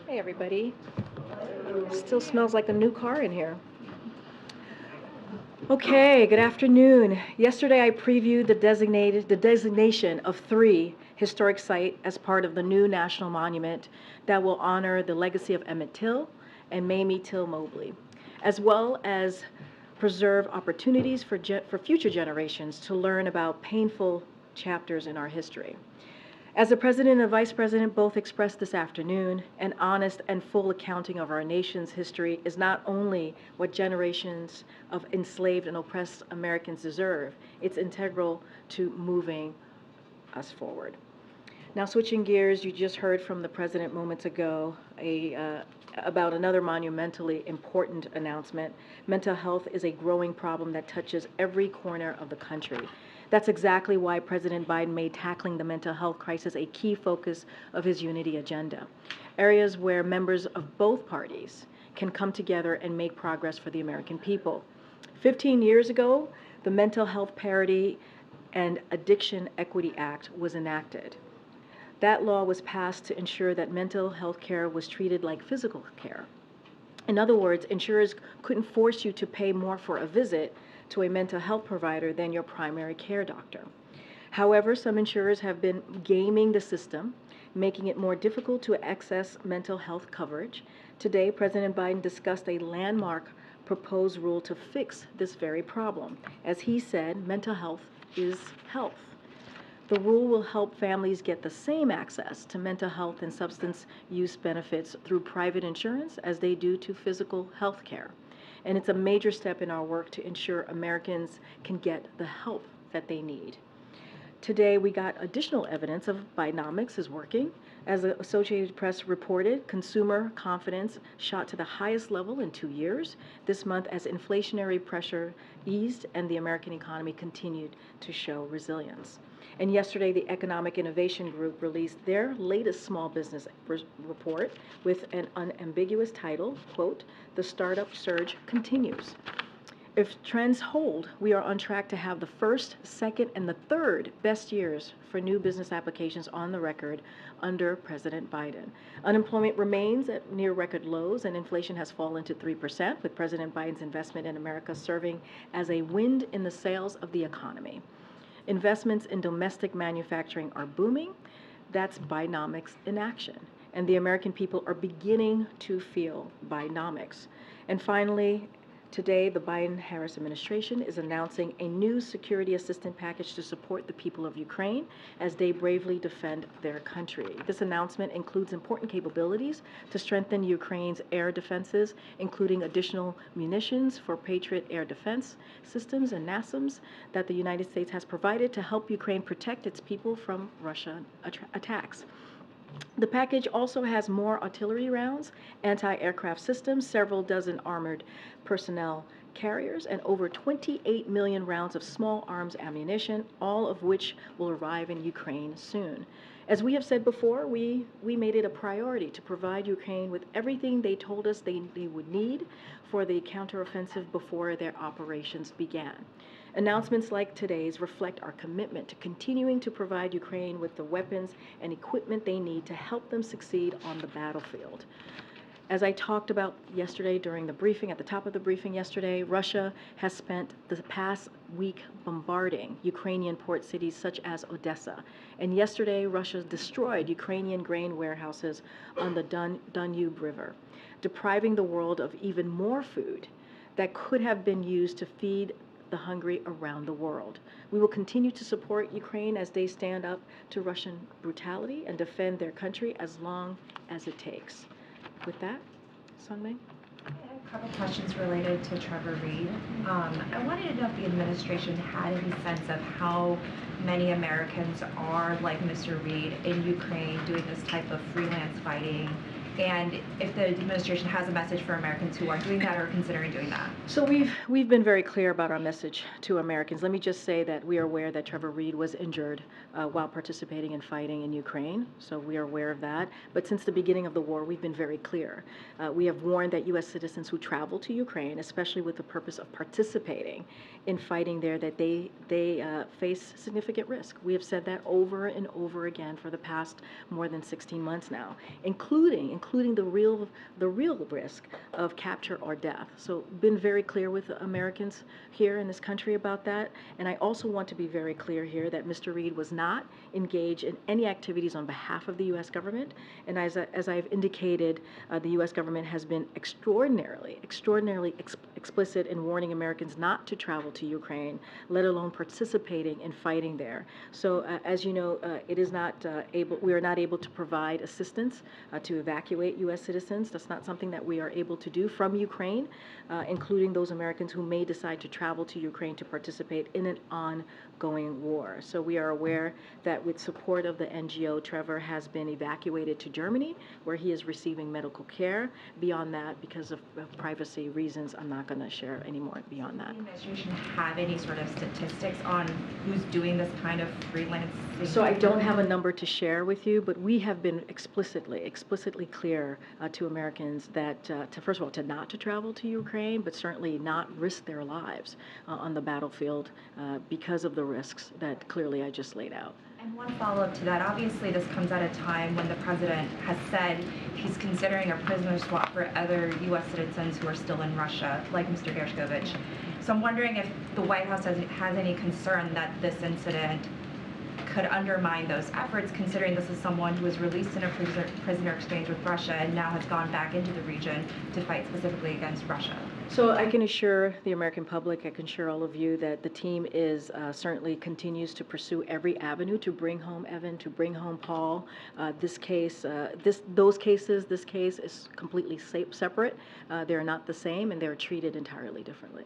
Hey everybody. Still smells like a new car in here. Okay, good afternoon. Yesterday I previewed the designation of 3 historic sites as part of the new national monument that will honor the legacy of Emmett Till and Mamie Till Mobley, as well as preserve opportunities for future generations to learn about painful chapters in our history. As the President and Vice President both expressed this afternoon, an honest and full accounting of our nation's history is not only what generations of enslaved and oppressed Americans deserve, it's integral to moving us forward. Now, switching gears, you just heard from the President moments ago about another monumentally important announcement. Mental health is a growing problem that touches every corner of the country. That's exactly why President Biden made tackling the mental health crisis a key focus of his unity agenda. Areas where members of both parties can come together and make progress for the American people. 15 years ago, the Mental Health Parity and Addiction Equity Act was enacted. That law was passed to ensure that mental health care was treated like physical care. In other words, insurers couldn't force you to pay more for a visit to a mental health provider than your primary care doctor. However, some insurers have been gaming the system, making it more difficult to access mental health coverage. Today, President Biden discussed a landmark proposed rule to fix this very problem. As he said, mental health is health. The rule will help families get the same access to mental health and substance use benefits through private insurance as they do to physical health care. And it's a major step in our work to ensure Americans can get the help that they need. Today, we got additional evidence of Bidenomics is working. As the Associated Press reported, consumer confidence shot to the highest level in 2 years this month as inflationary pressure eased and the American economy continued to show resilience. And yesterday, the Economic Innovation Group released their latest small business report with an unambiguous title, quote, "The Startup Surge Continues." If trends hold, we are on track to have the first, second, and the third best years for new business applications on the record under President Biden. Unemployment remains at near record lows and inflation has fallen to 3%, with President Biden's investment in America serving as a wind in the sails of the economy. Investments in domestic manufacturing are booming. That's Bidenomics in action. And the American people are beginning to feel Bidenomics. And finally, today, the Biden-Harris administration is announcing a new security assistance package to support the people of Ukraine as they bravely defend their country. This announcement includes important capabilities to strengthen Ukraine's air defenses, including additional munitions for Patriot air defense systems and NASAMS that the United States has provided to help Ukraine protect its people from Russian attacks. The package also has more artillery rounds, anti-aircraft systems, several dozen armored personnel carriers, and over 28 million rounds of small arms ammunition, all of which will arrive in Ukraine soon. As we have said before, we made it a priority to provide Ukraine with everything they told us they would need for the counteroffensive before their operations began. Announcements like today's reflect our commitment to continuing to provide Ukraine with the weapons and equipment they need to help them succeed on the battlefield. As I talked about yesterday during the briefing, at the top of the briefing yesterday, Russia has spent the past week bombarding Ukrainian port cities such as Odessa. And yesterday, Russia destroyed Ukrainian grain warehouses on the Danube River, depriving the world of even more food that could have been used to feed the hungry around the world. We will continue to support Ukraine as they stand up to Russian brutality and defend their country as long as it takes. With that, Sunmay? I have a couple questions related to Trevor Reed. I wanted to know if the administration had any sense of how many Americans are like Mr. Reed in Ukraine doing this type of freelance fighting, and if the administration has a message for Americans who are doing that or considering doing that. So we've been very clear about our message to Americans. Let me just say that we are aware that Trevor Reed was injured while participating in fighting in Ukraine. So we are aware of that. But since the beginning of the war, we've been very clear. We have warned that U.S. citizens who travel to Ukraine, especially with the purpose of participating in fighting there, that they face significant risk. We have said that over and over again for the past more than 16 months now, including including the real risk of capture or death. So been very clear with Americans here in this country about that. And I also want to be very clear here that Mr. Reed was not engaged in any activities on behalf of the U.S. government. And as I've indicated, the U.S. government has been extraordinarily explicit in warning Americans not to travel to Ukraine, let alone participating in fighting there. So as you know, we are not able to provide assistance to evacuate U.S. citizens. That's not something that we are able to do from Ukraine, including those Americans who may decide to travel to Ukraine to participate in an ongoing war. So we are aware that with support of the NGO, Trevor has been evacuated to Germany, where he is receiving medical care. Beyond that, because of privacy reasons, I'm not going to share any more beyond that. Does the administration have any sort of statistics on who's doing this kind of freelance? So I don't have a number to share with you, but we have been explicitly clear to Americans that, first of all, not to travel to Ukraine, but certainly not risk their lives on the battlefield because of the risks that clearly I just laid out. And one follow-up to that, obviously this comes at a time when the president has said he's considering a prisoner swap for other U.S. citizens who are still in Russia, like Mr. Gershkovich. So I'm wondering if the White House has any concern that this incident could undermine those efforts, considering this is someone who was released in a prisoner exchange with Russia and now has gone back into the region to fight specifically against Russia. So I can assure the American public, I can assure all of you that the team is certainly continues to pursue every avenue to bring home Evan, to bring home Paul. This case is completely separate. They're not the same, and they're treated entirely differently.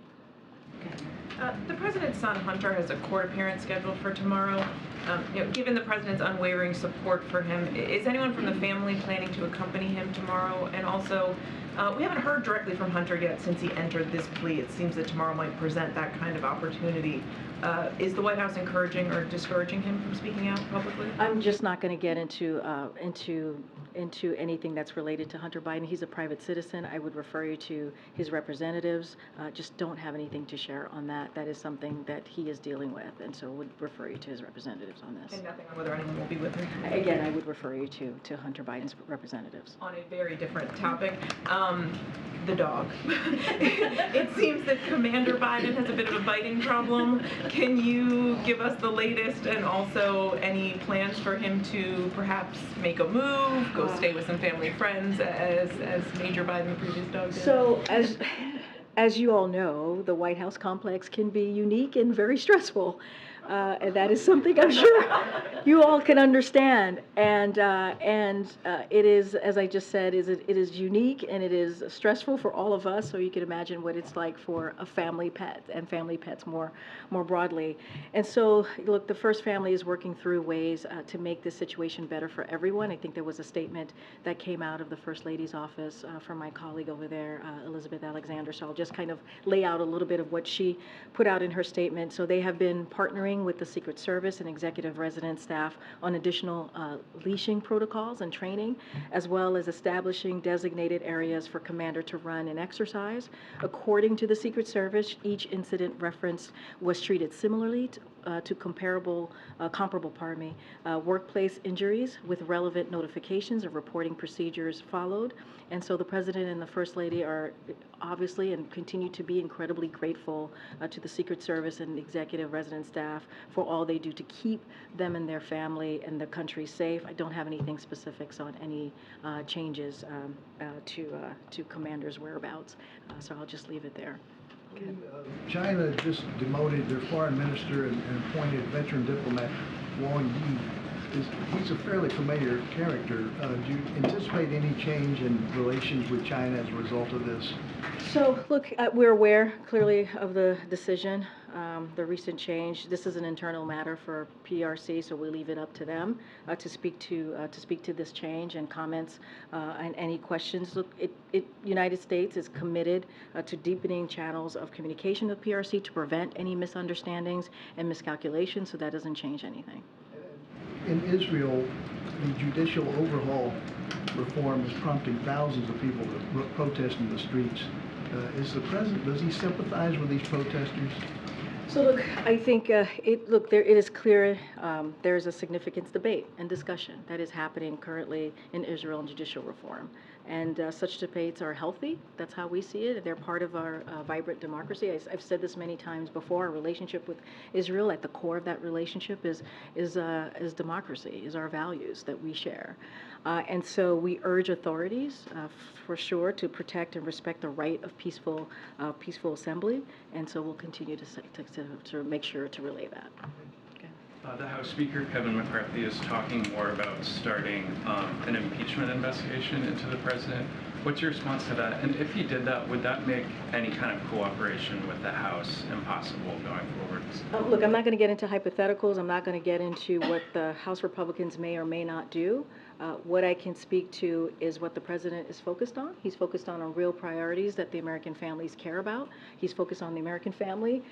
The president's son, Hunter, has a court appearance scheduled for tomorrow. Given the president's unwavering support for him, is anyone from the family planning to accompany him tomorrow? And also, we haven't heard directly from Hunter yet since he entered this plea. It seems that tomorrow might present that kind of opportunity. Is the White House encouraging or discouraging him from speaking out publicly? I'm just not going to get into anything that's related to Hunter Biden. He's a private citizen. I would refer you to his representatives. Just don't have anything to share on that. That is something that he is dealing with, and so would refer you to his representatives on this. And nothing on whether anyone will be with him? Again, I would refer you to Hunter Biden's representatives. On a very different topic, the dog. It seems that Commander Biden has a bit of a biting problem. Can you give us the latest and also any plans for him to perhaps make a move, go stay with some family and friends as Major Biden, the previous dog, did? So as you all know, the White House complex can be unique and very stressful. And that is something I'm sure you all can understand. And it is, as I just said, it is unique and it is stressful for all of us. So you can imagine what it's like for a family pet and family pets more broadly. And so, look, the First Family is working through ways to make this situation better for everyone. I think there was a statement that came out of the First Lady's office from my colleague over there, Elizabeth Alexander. So I'll just kind of lay out a little bit of what she put out in her statement. So they have been partnering with the Secret Service and executive resident staff on additional leashing protocols and training, as well as establishing designated areas for Commander to run and exercise. According to the Secret Service, each incident referenced was treated similarly to comparable workplace injuries with relevant notifications of reporting procedures followed. And so the President and the First Lady are obviously and continue to be incredibly grateful to the Secret Service and the executive resident staff for all they do to keep them and their family and the country safe. I don't have anything specifics on any changes to Commander's whereabouts, so I'll just leave it there. China just demoted their foreign minister and appointed veteran diplomat Wang Yi. He's a fairly familiar character. Do you anticipate any change in relations with China as a result of this? So, look, we're aware clearly of the decision, the recent change. This is an internal matter for PRC, so we leave it up to them to speak to this change and comments and any questions. Look, United States is committed to deepening channels of communication with PRC to prevent any misunderstandings and miscalculations, so that doesn't change anything. In Israel, the judicial overhaul reform is prompting thousands of people to protest in the streets. Does the president, does he sympathize with these protesters? So look, I think it is clear there is a significant debate and discussion that is happening currently in Israel on judicial reform. And such debates are healthy. That's how we see it. They're part of our vibrant democracy. I've said this many times before. Our relationship with Israel, at the core of that relationship, is democracy, is our values that we share. And so we urge authorities, for sure, to protect and respect the right of peaceful assembly. And so we'll continue to make sure to relay that. The House Speaker, Kevin McCarthy, is talking more about starting an impeachment investigation into the president. What's your response to that? And if he did that, would that make any kind of cooperation with the House impossible going forward? Look, I'm not going to get into hypotheticals. I'm not going to get into what the House Republicans may or may not do. What I can speak to is what the president is focused on. He's focused on real priorities that the American families care about. He's focused on the American family,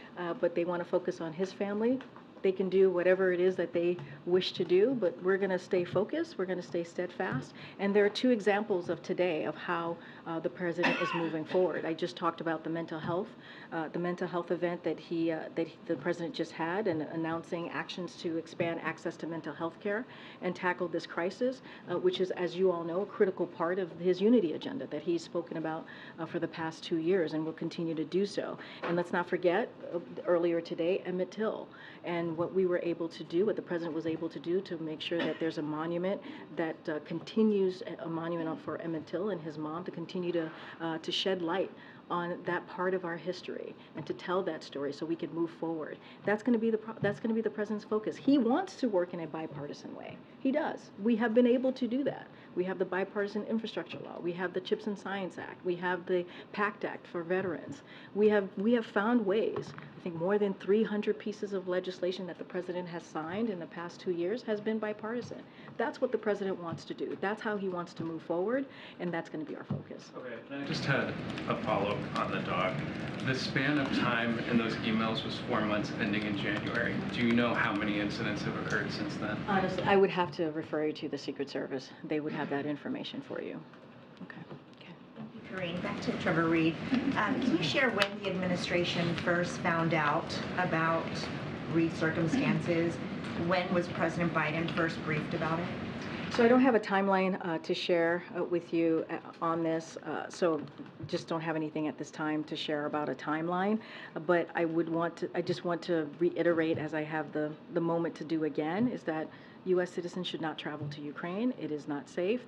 but they want to focus on his family. They can do whatever it is that they wish to do, but we're going to stay focused. We're going to stay steadfast. And there are two examples of today of how the president is moving forward. I just talked about the mental health event that the president just had, and announcing actions to expand access to mental health care and tackle this crisis, which is, as you all know, a critical part of his unity agenda that he's spoken about for the past 2 years, and will continue to do so. And let's not forget, earlier today, Emmett Till, and what we were able to do, what the president was able to do to make sure that there's a monument that continues, a monument for Emmett Till and his mom, to continue to shed light on that part of our history and to tell that story so we can move forward. That's going to be the president's focus. He wants to work in a bipartisan way. He does. We have been able to do that. We have the bipartisan infrastructure law. We have the CHIPS and Science Act. We have the PACT Act for veterans. We have found ways. I think more than 300 pieces of legislation that the president has signed in the past 2 years has been bipartisan. That's what the president wants to do. That's how he wants to move forward, and that's going to be our focus. Okay, and I just had a follow-up on the dog. The span of time in those emails was 4 months, ending in January. Do you know how many incidents have occurred since then? Honestly, I would have to refer you to the Secret Service. They would have that information for you. Okay. Karine, back to Trevor Reed. Can you share when the administration first found out about Reed's circumstances? When was President Biden first briefed about it? So I don't have a timeline to share with you on this, so just don't have anything at this time to share about a timeline. But I just want to reiterate, as I have the moment to do again, is that U.S. citizens should not travel to Ukraine. It is not safe.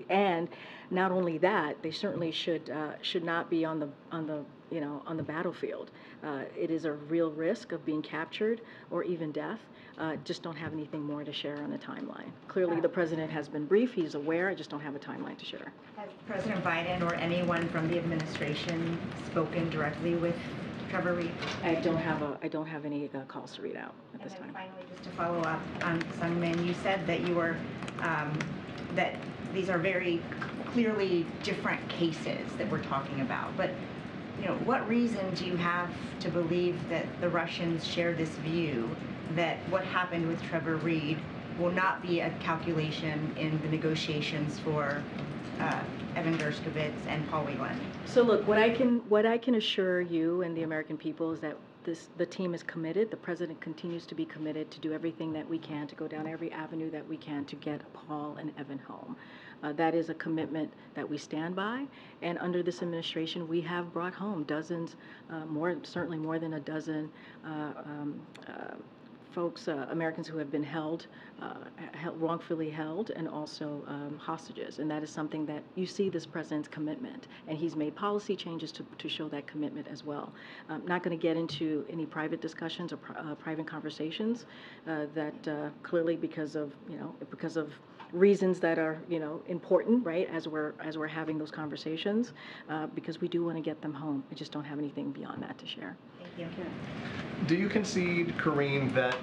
And not only that, they certainly should not be on the battlefield. It is a real risk of being captured or even death. Just don't have anything more to share on the timeline. Clearly, the president has been briefed. He's aware. I just don't have a timeline to share. Has President Biden or anyone from the administration spoken directly with Trevor Reed? I don't have any calls to read out at this time. And then finally, just to follow up on Sungmin, you said that you were that these are very clearly different cases that we're talking about. But what reason do you have to believe that the Russians share this view that what happened with Trevor Reed will not be a calculation in the negotiations for Evan Dershkovich and Paul Whelan? So look, what I can assure you and the American people is that the team is committed. The president continues to be committed to do everything that we can, to go down every avenue that we can to get Paul and Evan home. That is a commitment that we stand by. And under this administration, we have brought home dozens, certainly more than a dozen folks, Americans who have been wrongfully held, and also hostages. And that is something that you see this president's commitment. And he's made policy changes to show that commitment as well. I'm not going to get into any private discussions or private conversations that clearly because of reasons that are important, right, as we're having those conversations, because we do want to get them home. I just don't have anything beyond that to share. Thank you. Do you concede, Karine, that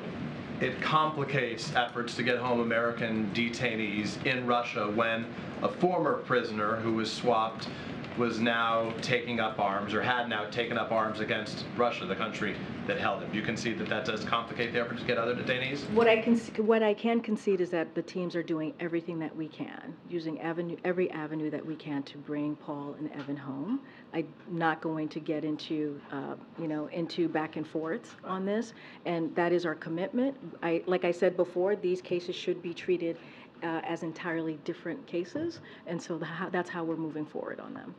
it complicates efforts to get home American detainees in Russia when a former prisoner who was swapped was now taking up arms, or had now taken up arms against Russia, the country that held him. Do you concede that that does complicate the effort to get other detainees? What I can concede is that the teams are doing everything that we can, using every avenue that we can to bring Paul and Evan home. I'm not going to get into, into back and forth on this, and that is our commitment. Like I said before, these cases should be treated as entirely different cases, and so that's how we're moving forward on them.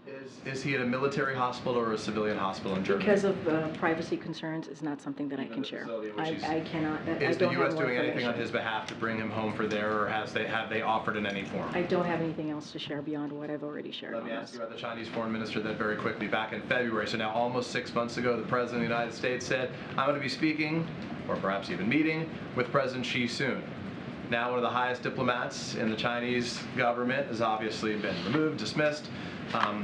Is he at a military hospital or a civilian hospital in Germany? Because of privacy concerns, is not something that I can share. I cannot. Is the U.S. doing anything on his behalf to bring him home for there, or have they offered in any form? I don't have anything else to share beyond what I've already shared. Let me ask you about the Chinese foreign minister then very quickly. Back in February, so now almost 6 months ago, the President of the United States said, I'm going to be speaking, or perhaps even meeting, with President Xi soon. Now one of the highest diplomats in the Chinese government has obviously been removed, dismissed.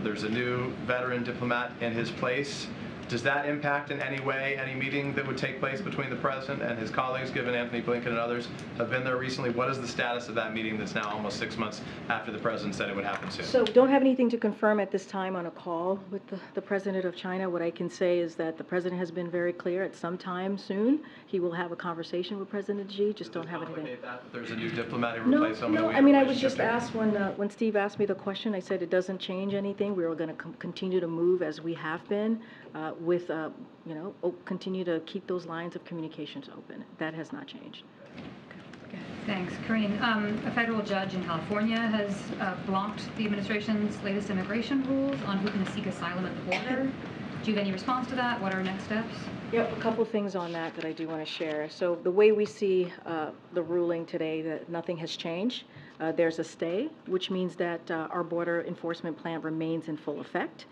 There's a new veteran diplomat in his place. Does that impact in any way any meeting that would take place between the president and his colleagues, given Anthony Blinken and others have been there recently? What is the status of that meeting that's now almost 6 months after the president said it would happen soon? So don't have anything to confirm at this time on a call with the president of China. What I can say is that the president has been very clear at some time soon he will have a conversation with President Xi. Just don't have anything. That there's a new diplomat who No, replaced someone no. we I have mean, a I was just relationship to? asked when Steve asked me the question. I said it doesn't change anything. We were going to continue to move as we have been with continue to keep those lines of communications open. That has not changed. Thanks. Karine, a federal judge in California has blocked the administration's latest immigration rules on who can seek asylum at the border. Do you have any response to that? What are next steps? Yep, a couple things on that I do want to share. So the way we see the ruling today, that nothing has changed. There's a stay, which means that our border enforcement plan remains in full effect.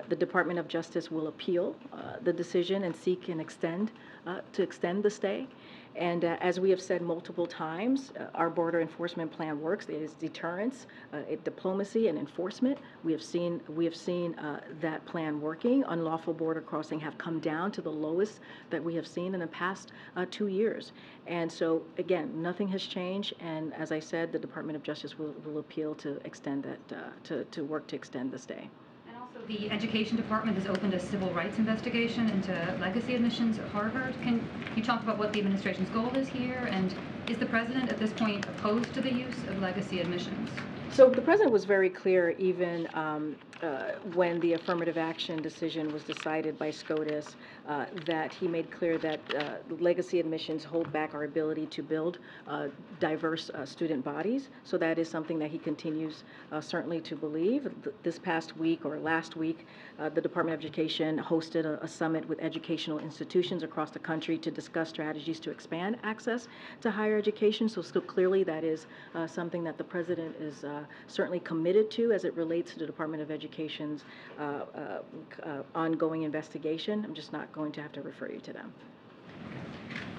The Department of Justice will appeal the decision and seek and extend the stay. And as we have said multiple times, our border enforcement plan works. It is deterrence, diplomacy, and enforcement. We have seen that plan working. Unlawful border crossing have come down to the lowest that we have seen in the past 2 years. And so again, nothing has changed. And as I said, the Department of Justice will appeal to extend that to work to extend the stay. The Education Department has opened a civil rights investigation into legacy admissions at Harvard. Can you talk about what the administration's goal is here? And is the president at this point opposed to the use of legacy admissions? So the president was very clear even when the affirmative action decision was decided by SCOTUS that he made clear that legacy admissions hold back our ability to build diverse student bodies. So that is something that he continues certainly to believe. This past week or last week, the Department of Education hosted a summit with educational institutions across the country to discuss strategies to expand access to higher education. So still clearly that is something that the president is certainly committed to as it relates to the Department of Education's ongoing investigation. I'm just not going to have to refer you to them.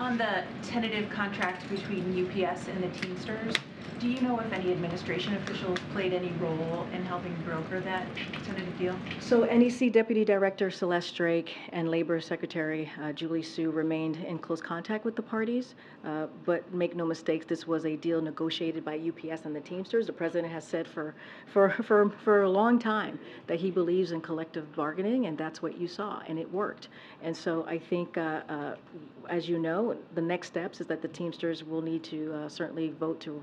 On the tentative contract between UPS and the Teamsters, do you know if any administration officials played any role in helping broker that tentative deal? So NEC Deputy Director Celeste Drake and Labor Secretary Julie Su remained in close contact with the parties, but make no mistakes, this was a deal negotiated by UPS and the Teamsters. The president has said for a long time that he believes in collective bargaining, and that's what you saw, and it worked. And so I think, as you know, the next steps is that the Teamsters will need to certainly vote to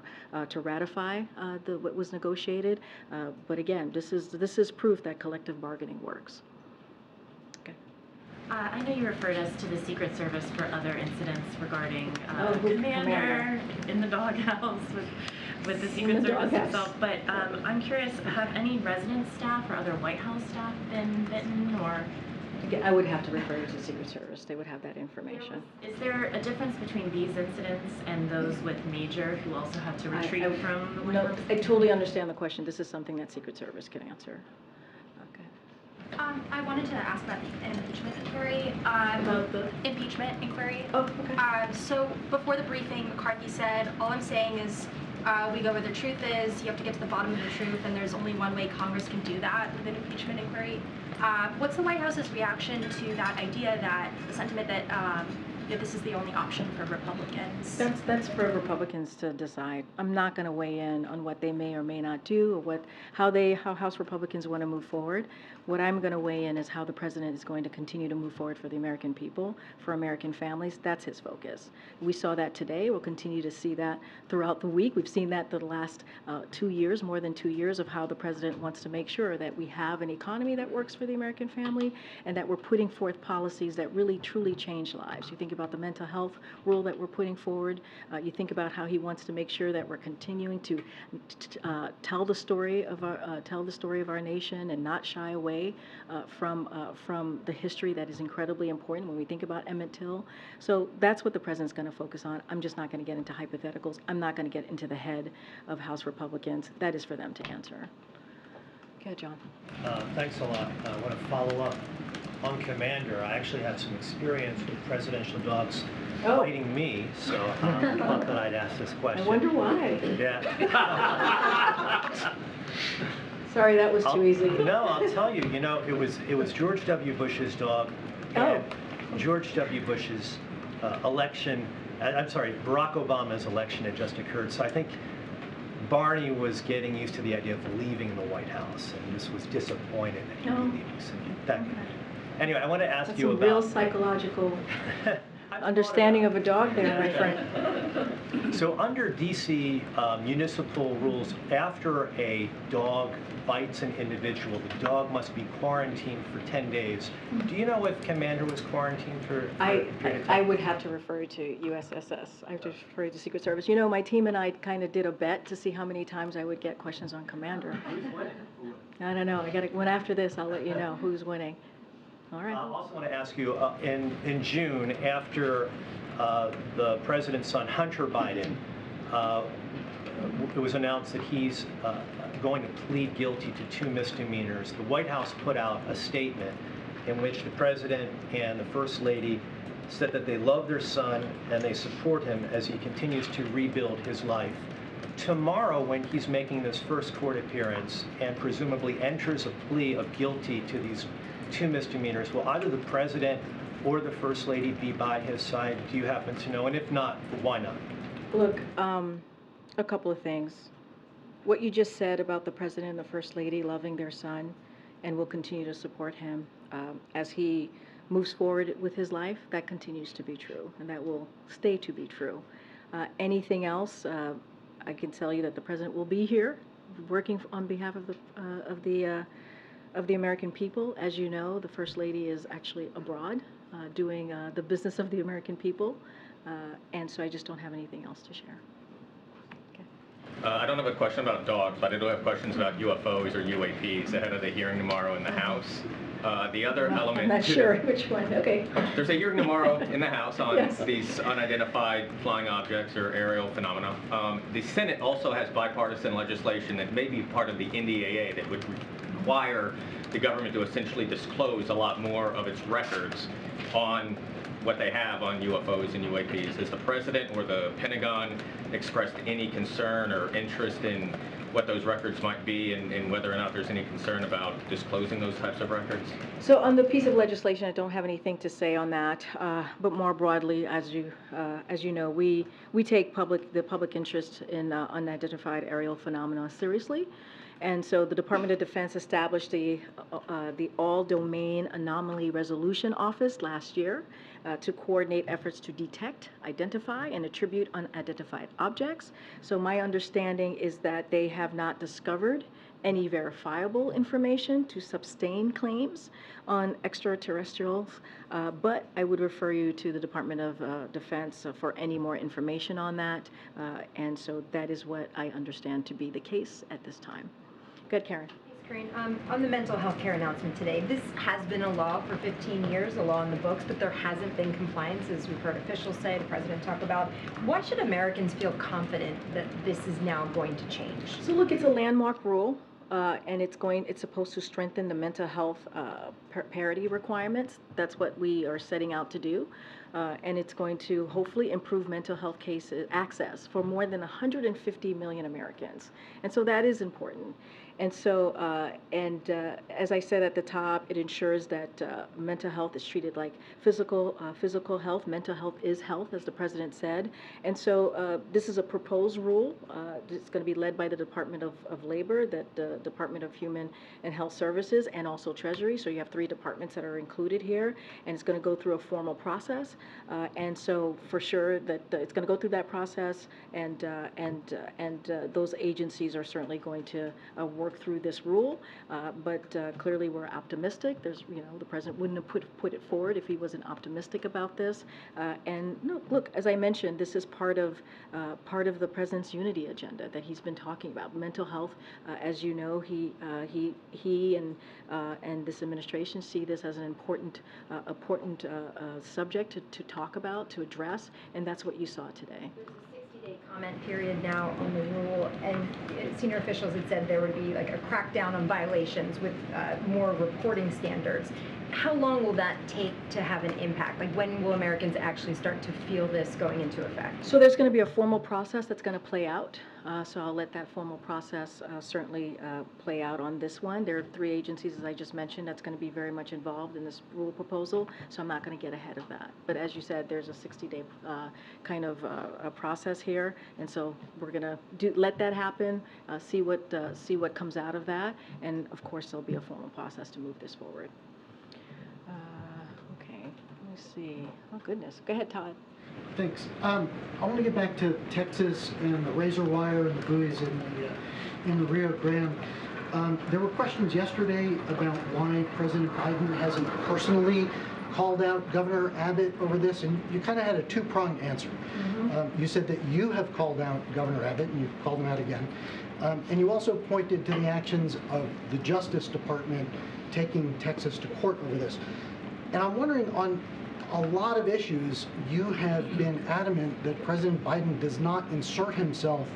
ratify what was negotiated. But again, this is proof that collective bargaining works. Okay. I know you referred us to the Secret Service for other incidents regarding with Commander in the doghouse with the Secret Service itself. But I'm curious, have any resident staff or other White House staff been bitten or? Again, I would have to refer you to the Secret Service. They would have that information. Is there a difference between these incidents and those with Major who also had to retreat from the White No, House? I totally understand the question. This is something that Secret Service can answer. Okay. I wanted to ask about the impeachment inquiry. About the impeachment inquiry. Oh, okay. So before the briefing, McCarthy said, all I'm saying is we go where the truth is, you have to get to the bottom of the truth, and there's only one way Congress can do that with an impeachment inquiry. What's the White House's reaction to that idea, that the sentiment that this is the only option for Republicans. That's for Republicans to decide. I'm not going to weigh in on what they may or may not do, or how House Republicans want to move forward. What I'm going to weigh in is how the president is going to continue to move forward for the American people, for American families. That's his focus. We saw that today. We'll continue to see that throughout the week. We've seen that the last 2 years, more than 2 years, of how the president wants to make sure that we have an economy that works for the American family, and that we're putting forth policies that really truly change lives. You think about the mental health rule that we're putting forward. You think about how he wants to make sure that we're continuing to tell the story of our nation and not shy away from the history that is incredibly important when we think about Emmett Till. So that's what the president's going to focus on. I'm just not going to get into hypotheticals. I'm not going to get into the head of House Republicans. That is for them to answer. Okay, John. Thanks a lot. I want to follow up on Commander. I actually had some experience with presidential dogs biting me, so I thought that I'd ask this question. I wonder why. Yeah. Sorry, that was too easy. No, I'll tell you. You know, it was George W. Bush's dog. And George W. Bush's election. I'm sorry, Barack Obama's election had just occurred, so I think Barney was getting used to the idea of leaving the White House, and this was disappointed that he'd be leaving. So anyway, I want to ask That's you some about real psychological understanding of a dog there, my friend. So under DC municipal rules, after a dog bites an individual, the dog must be quarantined for 10 days. Do you know if Commander was quarantined for a period of time? I would have to refer to USSS. I have to refer to Secret Service. You know, my team and I kind of did a bet to see how many times I would get questions on Commander. I don't know. When after this, I'll let you know who's winning. All right. I also want to ask you, in June, after the president's son, Hunter Biden, it was announced that he's going to plead guilty to 2 misdemeanors. The White House put out a statement in which the president and the First Lady said that they love their son and they support him as he continues to rebuild his life. Tomorrow, when he's making this first court appearance and presumably enters a plea of guilty to these 2 misdemeanors, will either the president or the First Lady be by his side? Do you happen to know? And if not, why not? Look, a couple of things. What you just said about the president and the First Lady loving their son and will continue to support him as he moves forward with his life, that continues to be true, and that will stay to be true. Anything else, I can tell you that the president will be here working on behalf of the American people. As you know, the First Lady is actually abroad doing the business of the American people, and so I just don't have anything else to share. I don't have a question about dogs, but I do have questions about UFOs or UAPs ahead of the hearing tomorrow in the House. The other element... I'm not sure which one. Okay. There's a hearing tomorrow in the House on Yes. these unidentified flying objects or aerial phenomena. The Senate also has bipartisan legislation that may be part of the NDAA that would require the government to essentially disclose a lot more of its records on what they have on UFOs and UAPs. Has the President or the Pentagon expressed any concern or interest in what those records might be and whether or not there's any concern about disclosing those types of records? So on the piece of legislation, I don't have anything to say on that. But more broadly, as you know, we take the public interest in unidentified aerial phenomena seriously. And so the Department of Defense established the All-Domain Anomaly Resolution Office last year to coordinate efforts to detect, identify, and attribute unidentified objects. So my understanding is that they have not discovered any verifiable information to sustain claims on extraterrestrials, but I would refer you to the Department of Defense for any more information on that. And so that is what I understand to be the case at this time. Good, Karen. Thanks, Karine. On the mental health care announcement today, this has been a law for 15 years, a law in the books, but there hasn't been compliance, as we've heard officials say, the president talk about. Why should Americans feel confident that this is now going to change? So look, it's a landmark rule, and it's supposed to strengthen the mental health parity requirements. That's what we are setting out to do. and it's going to hopefully improve mental health cases access for more than 150 million Americans. And so that is important. And so, as I said at the top, it ensures that mental health is treated like physical health. Mental health is health, as the president said. And so this is a proposed rule. It's going to be led by the Department of Labor, the Department of Human and Health Services, and also Treasury. So you have 3 departments that are included here, and it's going to go through a formal process. And so for sure that it's going to go through that process, and those agencies are certainly going to work through this rule. But clearly we're optimistic. There's, the president wouldn't have put it forward if he wasn't optimistic about this. And no, look, as I mentioned, this is part of the president's unity agenda that he's been talking about. Mental health, as you know, he and this administration see this as an important subject to talk about, to address, and that's what you saw today. There's a 60-day comment period now on the rule, and senior officials had said there would be like a crackdown on violations with more reporting standards. How long will that take to have an impact? Like, when will Americans actually start to feel this going into effect? So there's going to be a formal process that's going to play out. So I'll let that formal process certainly play out on this one. There are 3 agencies, as I just mentioned, that's going to be very much involved in this rule proposal. So I'm not going to get ahead of that. But as you said, there's a 60-day kind of a process here, and so we're going to let that happen, see what comes out of that, and of course there'll be a formal process to move this forward. Okay, let me see. Oh goodness, go ahead, Todd. Thanks. I want to get back to Texas and the razor wire and the buoys in the Rio Grande. There were questions yesterday about why President Biden hasn't personally called out Governor Abbott over this, and you kind of had a 2-pronged answer. You said that you have called out Governor Abbott, and you've called him out again. And you also pointed to the actions of the Justice Department taking Texas to court over this. And I'm wondering, on a lot of issues, you have been adamant that President Biden does not insert himself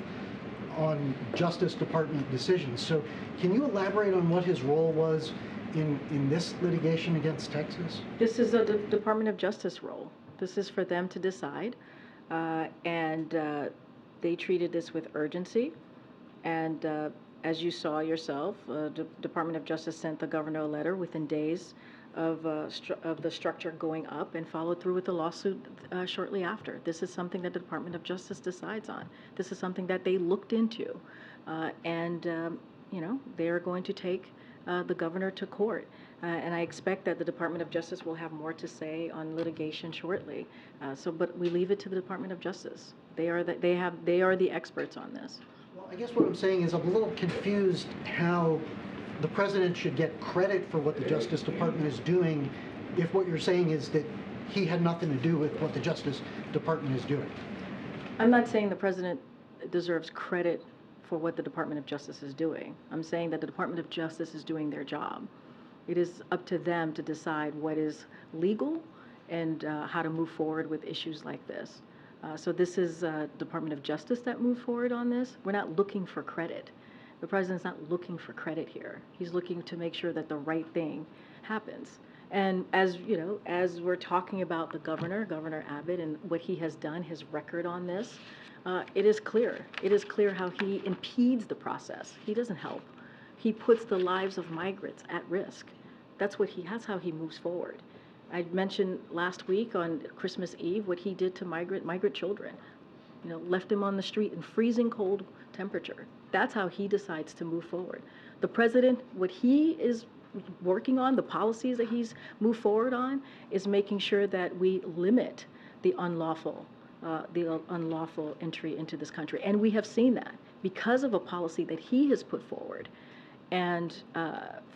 on Justice Department decisions. So can you elaborate on what his role was in this litigation against Texas? This is a Department of Justice role. This is for them to decide. And they treated this with urgency. And as you saw yourself, the Department of Justice sent the governor a letter within days of the structure going up, and followed through with the lawsuit shortly after. This is something that the Department of Justice decides on. This is something that they looked into, and they are going to take the governor to court. And I expect that the Department of Justice will have more to say on litigation shortly. But we leave it to the Department of Justice. They are the experts on this. Well, I guess what I'm saying is I'm a little confused how the president should get credit for what the Justice Department is doing if what you're saying is that he had nothing to do with what the Justice Department is doing. I'm not saying the president deserves credit for what the Department of Justice is doing. I'm saying that the Department of Justice is doing their job. It is up to them to decide what is legal and how to move forward with issues like this. So this is Department of Justice that moved forward on this. We're not looking for credit. The president's not looking for credit here. He's looking to make sure that the right thing happens. And as we're talking about the Governor Abbott, and what he has done, his record on this, it is clear. It is clear how he impedes the process. He doesn't help. He puts the lives of migrants at risk. That's how he moves forward. I mentioned last week on Christmas Eve what he did to migrant children. Left them on the street in freezing cold temperature. That's how he decides to move forward. The president, what he is working on, the policies that he's moved forward on, is making sure that we limit the unlawful entry into this country. And we have seen that because of a policy that he has put forward. And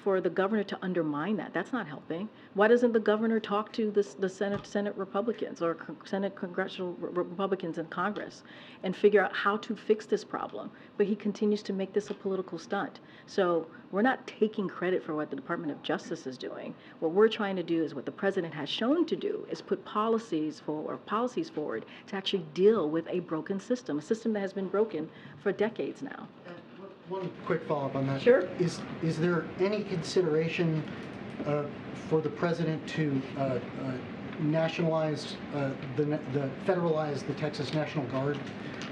for the governor to undermine that, that's not helping. Why doesn't the governor talk to the Senate Republicans or Senate congressional Republicans in Congress and figure out how to fix this problem? But he continues to make this a political stunt. So we're not taking credit for what the Department of Justice is doing. What we're trying to do is what the president has shown to do, is put policies forward to actually deal with a broken system, a system that has been broken for decades now. One quick follow-up on that. Sure. Is there any consideration for the president to nationalize, federalize the Texas National Guard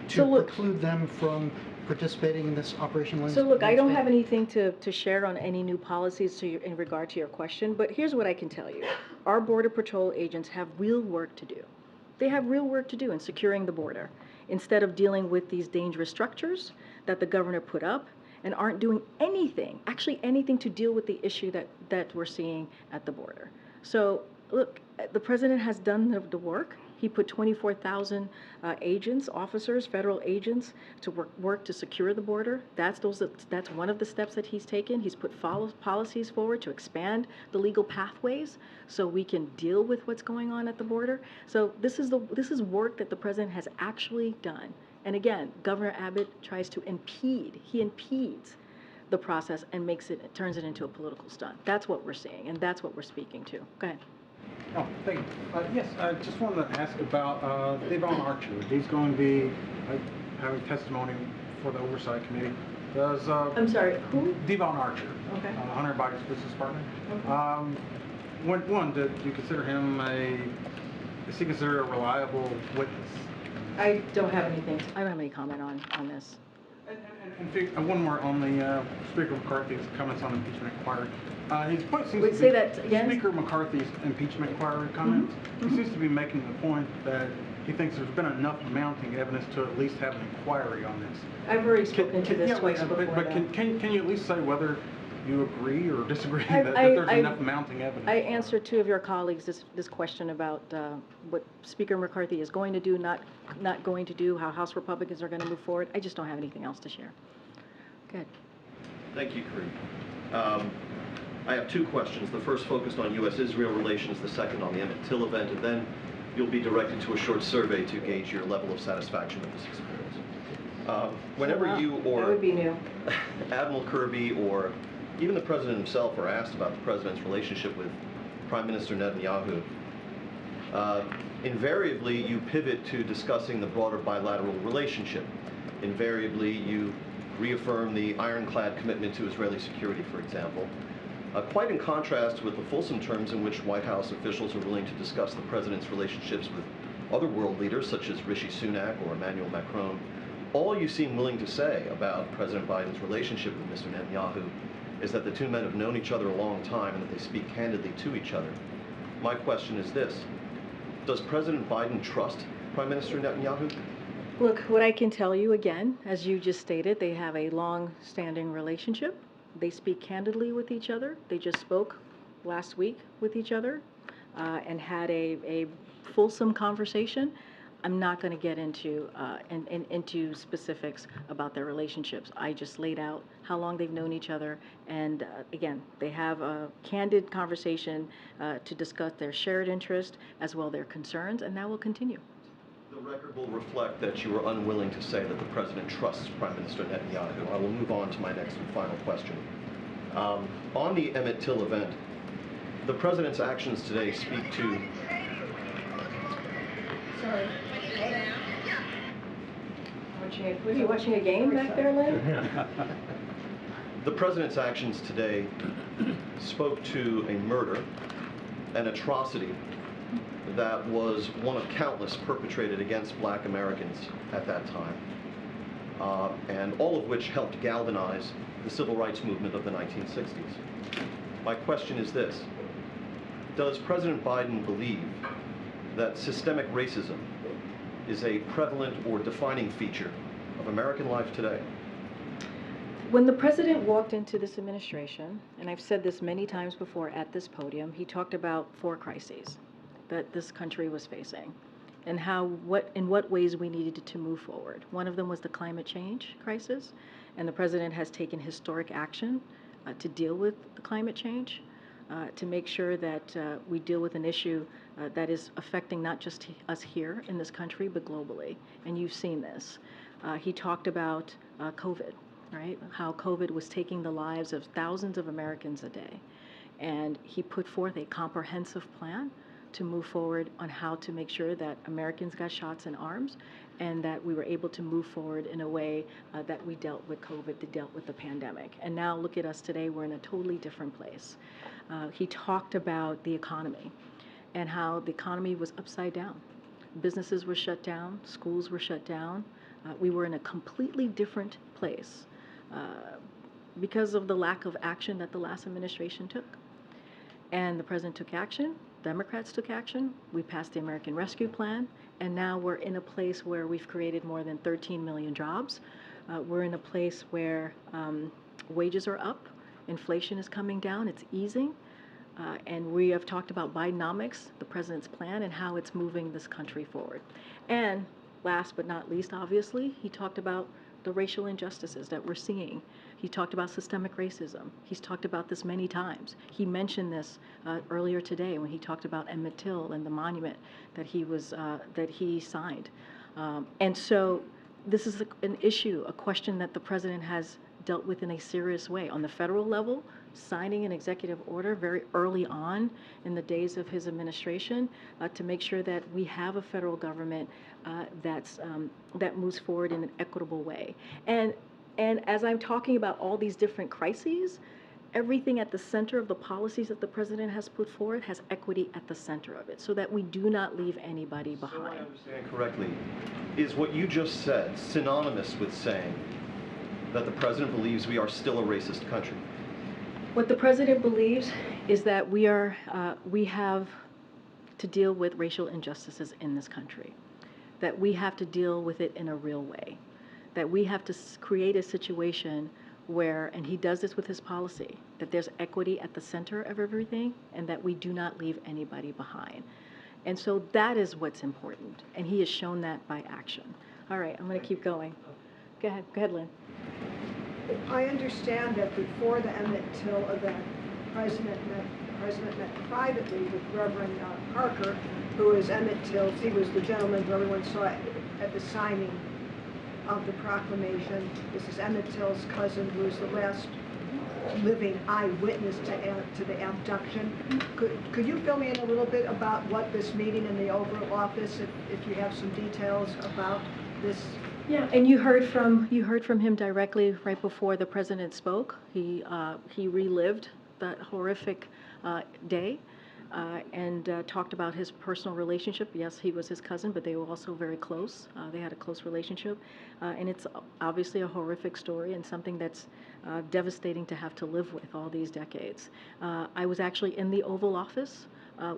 to So look- preclude them from participating in this Operation So look, I don't Lynchburg? have anything to share on any new policies in regard to your question, but here's what I can tell you. Our Border Patrol agents have real work to do. They have real work to do in securing the border, instead of dealing with these dangerous structures that the governor put up and aren't doing anything, actually anything to deal with the issue that we're seeing at the border. So look, the president has done the work. He put 24,000 agents, officers, federal agents to work to secure the border. That's one of the steps that he's taken. He's put policies forward to expand the legal pathways so we can deal with what's going on at the border. So this is work that the president has actually done. And again, Governor Abbott tries to impede. He impedes the process and turns it into a political stunt. That's what we're seeing, and that's what we're speaking to. Go ahead. Oh, thank you. Yes, I just wanted to ask about Devon Archer. He's going to be having testimony for the Oversight Committee. Does I'm sorry, who? Devon Archer, Okay. Hunter Biden's business partner. Okay. Do you consider him is he considered a reliable witness? I don't have any comment on this. And one more on the Speaker McCarthy's comments on impeachment inquiry. Wait, say that again? Speaker McCarthy's impeachment inquiry comments. He seems to be making the point that he thinks there's been enough mounting evidence to at least have an inquiry on this. I've already spoken to this twice before. But that. can you at least say whether you agree or disagree that there's enough mounting evidence? I answered two of your colleagues this question about what Speaker McCarthy is going to do, not going to do, how House Republicans are going to move forward. I just don't have anything else to share. Good. Thank you, Karine. I have two questions. The first focused on U.S.-Israel relations, the second on the Emmett Till event, and then you'll be directed to a short survey to gauge your level of satisfaction with this experience. Whenever you or that would be new. Admiral Kirby or even the President himself are asked about the President's relationship with Prime Minister Netanyahu, invariably you pivot to discussing the broader bilateral relationship. Invariably you reaffirm the ironclad commitment to Israeli security, for example, quite in contrast with the fulsome terms in which White House officials are willing to discuss the President's relationships with other world leaders such as Rishi Sunak or Emmanuel Macron. All you seem willing to say about President Biden's relationship with Mr. Netanyahu is that the two men have known each other a long time and that they speak candidly to each other. My question is this: does President Biden trust Prime Minister Netanyahu? Look, what I can tell you again, as you just stated, they have a long-standing relationship. They speak candidly with each other. They just spoke last week with each other and had a fulsome conversation. I'm not going to get into into specifics about their relationships. I just laid out how long they've known each other, and again, they have a candid conversation to discuss their shared interest as well their concerns, and that will continue. The record will reflect that you are unwilling to say that the President trusts Prime Minister Netanyahu. I will move on to my next and final question. On the Emmett Till event, the President's actions today speak to... Sorry. Were you watching a game back there, Lynn? The President's actions today spoke to a murder, an atrocity that was one of countless perpetrated against Black Americans at that time, and all of which helped galvanize the civil rights movement of the 1960s. My question is this: does President Biden believe that systemic racism is a prevalent or defining feature of American life today? When the president walked into this administration, and I've said this many times before at this podium, he talked about 4 crises that this country was facing and in what ways we needed to move forward. One of them was the climate change crisis, and the president has taken historic action to deal with the climate change, to make sure that we deal with an issue that is affecting not just us here in this country, but globally. And you've seen this. He talked about COVID, right? How COVID was taking the lives of thousands of Americans a day. And he put forth a comprehensive plan to move forward on how to make sure that Americans got shots in arms and that we were able to move forward in a way that we dealt with COVID, that dealt with the pandemic. And now look at us today, we're in a totally different place. He talked about the economy and how the economy was upside down. Businesses were shut down, schools were shut down. We were in a completely different place because of the lack of action that the last administration took. And the president took action, Democrats took action, we passed the American Rescue Plan, and now we're in a place where we've created more than 13 million jobs. We're in a place where wages are up, inflation is coming down, it's easing, and we have talked about Bidenomics, the president's plan, and how it's moving this country forward. And last but not least, obviously, he talked about the racial injustices that we're seeing. He talked about systemic racism. He's talked about this many times. He mentioned this earlier today when he talked about Emmett Till and the monument that he signed. And so this is an issue, a question that the president has dealt with in a serious way. On the federal level, signing an executive order very early on in the days of his administration to make sure that we have a federal government that moves forward in an equitable way. And as I'm talking about all these different crises, everything at the center of the policies that the president has put forward has equity at the center of it, so that we do not leave anybody behind. So I understand correctly, is what you just said synonymous with saying that the president believes we are still a racist country? What the president believes is that we have to deal with racial injustices in this country, that we have to deal with it in a real way, that we have to create a situation where, and he does this with his policy, that there's equity at the center of everything and that we do not leave anybody behind. And so that is what's important, and he has shown that by action. All right, I'm going to keep going. Go ahead, Lynn. I understand that before the Emmett Till event, the president met privately with Reverend Parker, who is Emmett Till. He was the gentleman who everyone saw at the signing of the proclamation. This is Emmett Till's cousin, who is the last living eyewitness to the abduction. Could you fill me in a little bit about what this meeting in the Oval Office, if you have some details about this? Yeah, and you heard from him directly right before the president spoke. He relived that horrific day and talked about his personal relationship. Yes, he was his cousin, but they were also very close. They had a close relationship, and it's obviously a horrific story and something that's devastating to have to live with all these decades. I was actually in the Oval Office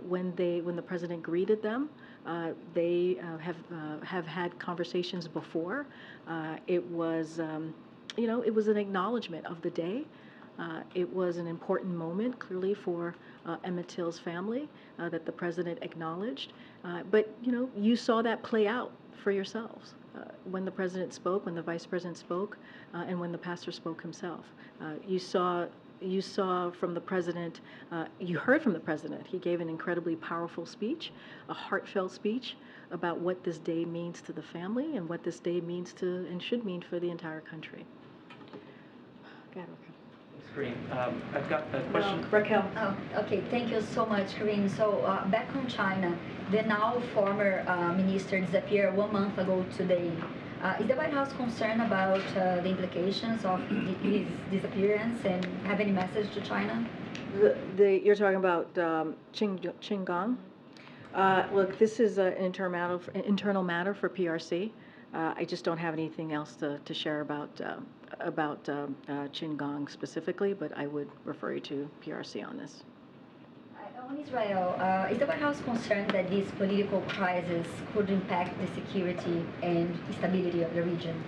when the president greeted them. They have had conversations before. It was, it was an acknowledgement of the day. It was an important moment, clearly, for Emmett Till's family that the president acknowledged. But, you saw that play out for yourselves when the president spoke, when the vice president spoke, and when the pastor spoke himself. You saw from the president, you heard from the president. He gave an incredibly powerful speech, a heartfelt speech about what this day means to the family and what this day means to and should mean for the entire country. Go ahead, Karine, I've got a question. Raquel. Oh, okay, thank you so much, Karine. So back on China, the now former minister disappeared 1 month ago today. Is the White House concerned about the implications of his disappearance and have any message to China? You're talking about Qin Gang? Look, this is an internal matter for PRC. I just don't have anything else to share about Qin Gang specifically, but I would refer you to PRC on this. On Israel, is the White House concerned that this political crisis could impact the security and stability of the region?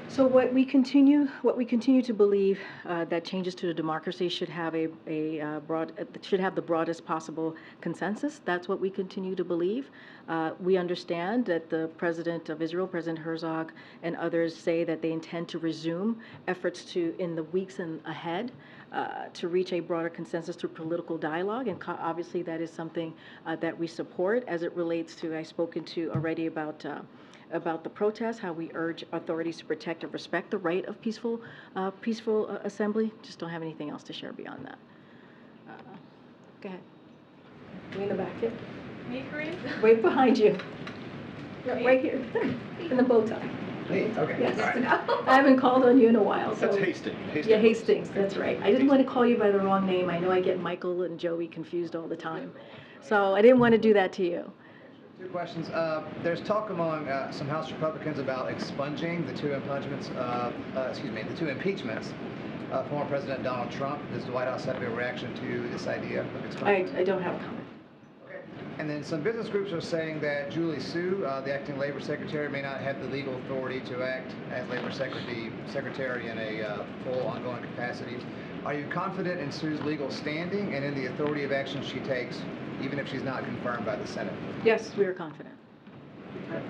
So what we continue to believe that changes to the democracy should have the broadest possible consensus. That's what we continue to believe. We understand that the president of Israel, President Herzog, and others say that they intend to resume efforts in the weeks ahead to reach a broader consensus through political dialogue, and obviously that is something that we support as it relates to. I've spoken to already about the protests, how we urge authorities to protect and respect the right of peaceful assembly. Just don't have anything else to share beyond that. Go ahead. Way in the back here. Me, Karine? Right behind you. Right here, in the bow tie. Hey, okay. Yes. All right. I haven't called on you in a while. So. That's Hastings. Yeah, Hastings, that's right. I didn't want to call you by the wrong name. I know I get Michael and Joey confused all the time. So I didn't want to do that to you. Two questions. There's talk among some House Republicans about expunging the two impeachments of former President Donald Trump. Does the White House have a reaction to this idea of expunging? I don't have a comment. And then some business groups are saying that Julie Su, the acting labor secretary, may not have the legal authority to act as labor secretary in a full ongoing capacity. Are you confident in Sue's legal standing and in the authority of action she takes, even if she's not confirmed by the Senate? Yes, we are confident. Okay,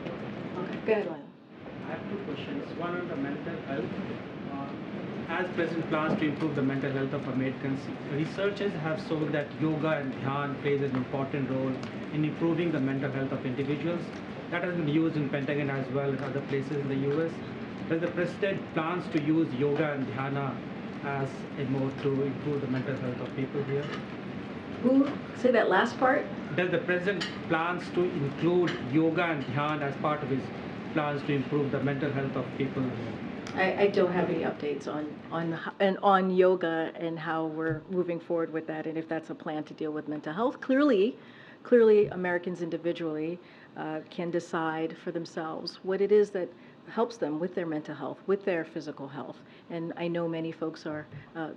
go ahead, Lila. I have two questions. One on the mental health. As President plans to improve the mental health of Americans, researchers have shown that yoga and dhyan plays an important role in improving the mental health of individuals. That has been used in Pentagon as well as other places in the U.S. Does the President plans to use yoga and dhyana as a mode to improve the mental health of people here? Who? Say that last part? Does the President plans to include yoga and dhyan as part of his plans to improve the mental health of people here? I don't have any updates on yoga and how we're moving forward with that, and if that's a plan to deal with mental health. Clearly Americans individually can decide for themselves what it is that helps them with their mental health, with their physical health. And I know many folks are,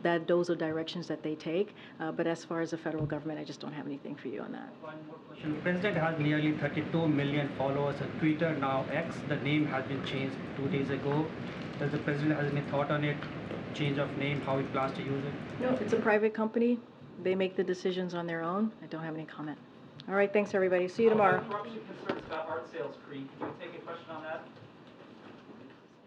that those are directions that they take, but as far as the federal government, I just don't have anything for you on that. One more question. The President has nearly 32 million followers on Twitter, now X. The name has been changed 2 days ago. Does the President have any thought on it? Change of name, how he plans to use it? No, it's a private company. They make the decisions on their own. I don't have any comment. All right, thanks everybody. See you tomorrow. Corruption concerns about art sales, Karine. Can you take a question on that?